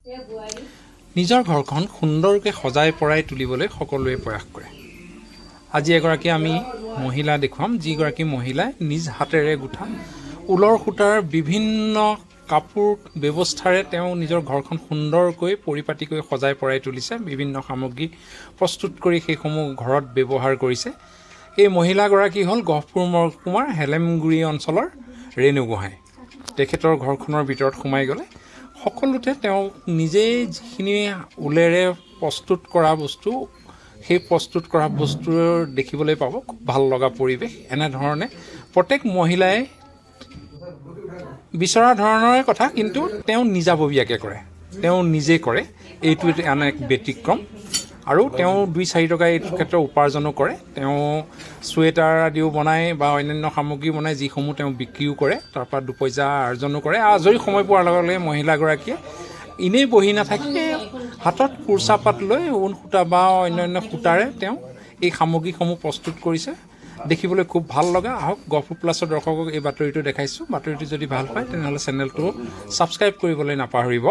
নিজৰ ঘৰখন সুন্দৰকৈ সজাই পৰাই তুলিবলৈ সকলোৱে প্ৰয়াস কৰে। আজি এগৰাকী আমি মহিলা দেখুৱাম, যিগৰাকী মহিলাই নিজ হাতেৰে গোঠা ঊলৰ সূতাৰ বিভিন্ন কাপোৰ ব্যৱস্থাৰে তেওঁ নিজৰ ঘৰখন সুন্দৰকৈ পৰিপাটিকৈ সজাই পৰাই তুলিছে। বিভিন্ন সামগ্ৰী প্ৰস্তুত কৰি সেইসমূহ ঘৰত ব্যৱহাৰ কৰিছে। এই মহিলাগৰাকী হ'ল গহপুৰ মহকুমাৰ হেলেমগুৰি অঞ্চলৰ ৰেণু গোহাঁই। তেখেতৰ ঘৰখনৰ ভিতৰত সোমাই গ'লে সকলোতে তেওঁ নিজেই যিখিনি ঊলেৰে প্ৰস্তুত কৰা বস্তু, সেই প্ৰস্তুত কৰা বস্তুৰ দেখিবলৈ পাব। খুব ভাল লগা পৰিৱেশ। এনেধৰণে প্ৰত্যেক মহিলাই বিচৰা ধৰণৰে কথা, কিন্তু তেওঁ নিজাববীয়াকৈ কৰে, তেওঁ নিজে কৰে। এইটো আন এক ব্যতিক্ৰম। আৰু তেওঁ 2-4 টকা এইটো ক্ষেত্ৰত উপাৰ্জনো কৰে। তেওঁ চুৱেটাৰ আদিও বনায় বা অন্যান্য সামগ্ৰী বনায়, যিসমূহ তেওঁ বিক্ৰীও কৰে, তাৰপৰা 2 পইচা আৰ্জনো কৰে। আজৰি সময় পোৱাৰ লগে লগে মহিলাগৰাকীয়ে এনেই বহি নাথাকি হাতত কুৰ্চা পাত লৈ ঊণ সূতা বা অন্যান্য সূতাৰে তেওঁ এই সামগ্ৰীসমূহ প্ৰস্তুত কৰিছে। দেখিবলৈ খুব ভাল লগা। আহক গহপুৰ প্লাছৰ দৰ্শকক এই বাতৰিটো দেখাইছোঁ। বাতৰিটো যদি ভাল পায় তেনেহ'লে চেনেলটো ছাবস্ক্ৰাইব কৰিবলৈ নাপাহৰিব।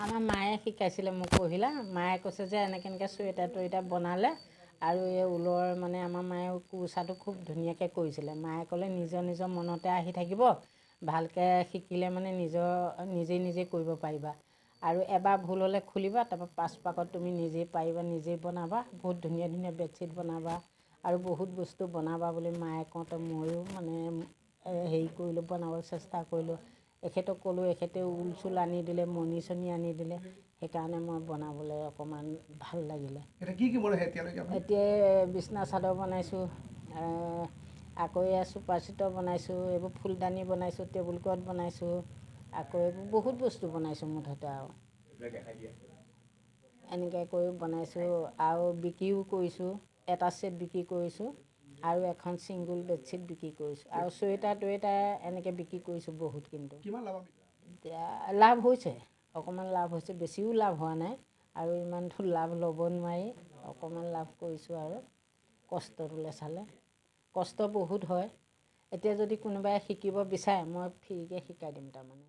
আমাৰ মায়ে শিকাইছিলে মোক পহিলা। মায়ে কৈছে যে এনেকৈ চুৱেটাৰ টুৱেটাৰ বনালে আৰু এই ঊলৰ মানে আমাৰ মায়ে কুৰ্চাটো খুব ধুনীয়াকৈ কৰিছিলে। মায়ে ক'লে নিজৰ নিজৰ মনতে আহি থাকিব, ভালকৈ শিকিলে মানে নিজে কৰিব পাৰিবা। আৰু এবাৰ ভুল হ'লে খুলিবা, তাৰপৰা 5 পাকত তুমি নিজেই পাৰিবা, নিজেই বনাবা, বহুত ধুনীয়া ধুনীয়া বেডশ্বীট বনাবা আৰু বহুত বস্তু বনাবা বুলি মায়ে কওঁতে ময়ো মানে হেৰি কৰিলোঁ, বনাবলৈ চেষ্টা কৰিলোঁ। এখেতক ক'লোঁ, এখেতে ঊল চুল আনি দিলে, মণি চনি আনি দিলে। সেইকাৰণে মই বনাবলৈ অকণমান ভাল লাগিলে। এতিয়া বিছনা চাদৰ বনাইছোঁ, আকৌ এয়া চুপাৰ চিটৰ বনাইছোঁ, এইবোৰ ফুলদানি বনাইছোঁ, টেবুল ক্লথ বনাইছোঁ, আকৌ এইবোৰ বহুত বস্তু বনাইছোঁ মুঠতে। আৰু এনেকৈ কৰি বনাইছোঁ আৰু বিক্ৰীও কৰিছোঁ। এটা ছেট বিক্ৰী কৰিছোঁ আৰু এখন ছিংগুল বেডশ্বীট বিক্ৰী কৰিছোঁ আৰু চুৱেটাৰ টুৱেটাৰ এনেকৈ বিক্ৰী কৰিছোঁ বহুত। কিন্তু এতিয়া লাভ হৈছে, অকণমান লাভ হৈছে, বেছিও লাভ হোৱা নাই আৰু ইমানটো লাভ ল'ব নোৱাৰি। অকণমান লাভ কৰিছোঁ আৰু কষ্টটোলৈ চালে কষ্ট বহুত হয়। এতিয়া যদি কোনোবাই শিকিব বিচাৰে মই ফ্ৰীকৈ শিকাই দিম তাৰমানে।